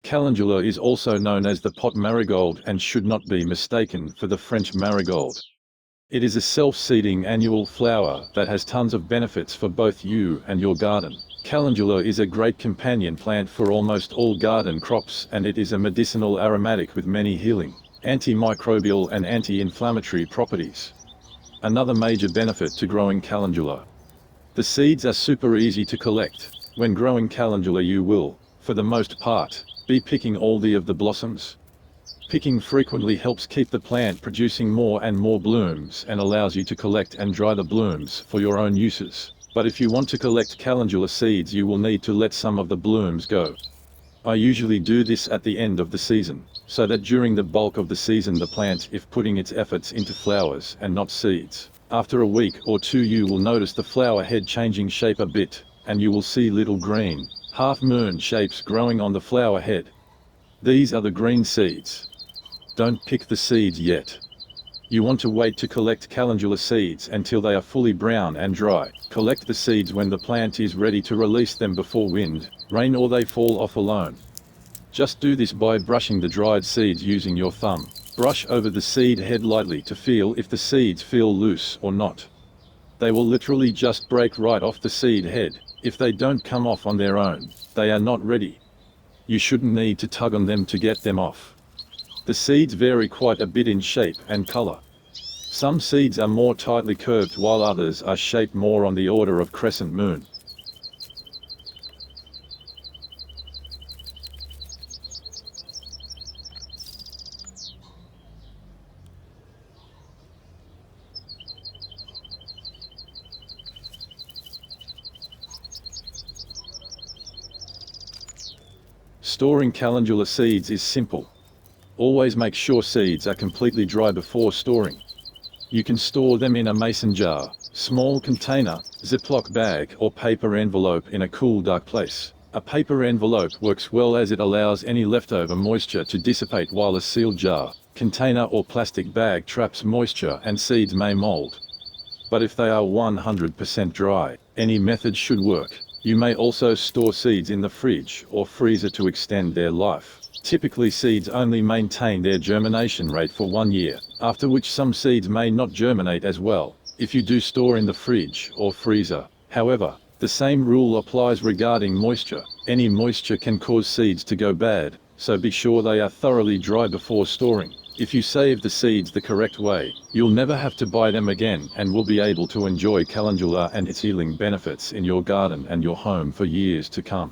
Calendula is also known as the pot marigold and should not be mistaken for the French marigold. It is a self-seeding annual flower that has tons of benefits for both you and your garden. Calendula is a great companion plant for almost all garden crops, and it is a medicinal aromatic with many healing, anti-microbial and anti-inflammatory properties. Another major benefit to growing calendula. The seeds are super easy to collect. When growing calendula you will, for the most part, be picking all of the blossoms. Picking frequently helps keep the plant producing more and more blooms and allows you to collect and dry the blooms for your own uses. But if you want to collect calendula seeds you will need to let some of the blooms go. I usually do this at the end of the season, so that during the bulk of the season the plant is putting its efforts into flowers and not seeds. After a week or two you will notice the flower head changing shape a bit, and you will see little green, half-moon shapes growing on the flower head. These are the green seeds. Don't pick the seeds yet. You want to wait to collect calendula seeds until they are fully brown and dry. Collect the seeds when the plant is ready to release them before wind, rain or they fall off alone. Just do this by brushing the dried seeds using your thumb. Brush over the seed head lightly to feel if the seeds feel loose or not. They will literally just break right off the seed head. If they don't come off on their own, they are not ready. You shouldn't need to tug on them to get them off. The seeds vary quite a bit in shape and color. Some seeds are more tightly curved while others are shaped more on the order of crescent moon. Storing calendula seeds is simple. Always make sure seeds are completely dry before storing. You can store them in a mason jar, small container, Ziploc bag or paper envelope in a cool dark place. A paper envelope works well as it allows any leftover moisture to dissipate, while a sealed jar, container or plastic bag traps moisture and seeds may mold. But if they are 100% dry, any method should work. You may also store seeds in the fridge or freezer to extend their life. Typically seeds only maintain their germination rate for 1 year, after which some seeds may not germinate as well, if you do store in the fridge or freezer. However, the same rule applies regarding moisture. Any moisture can cause seeds to go bad, so be sure they are thoroughly dry before storing. If you save the seeds the correct way, you'll never have to buy them again and will be able to enjoy calendula and its healing benefits in your garden and your home for years to come.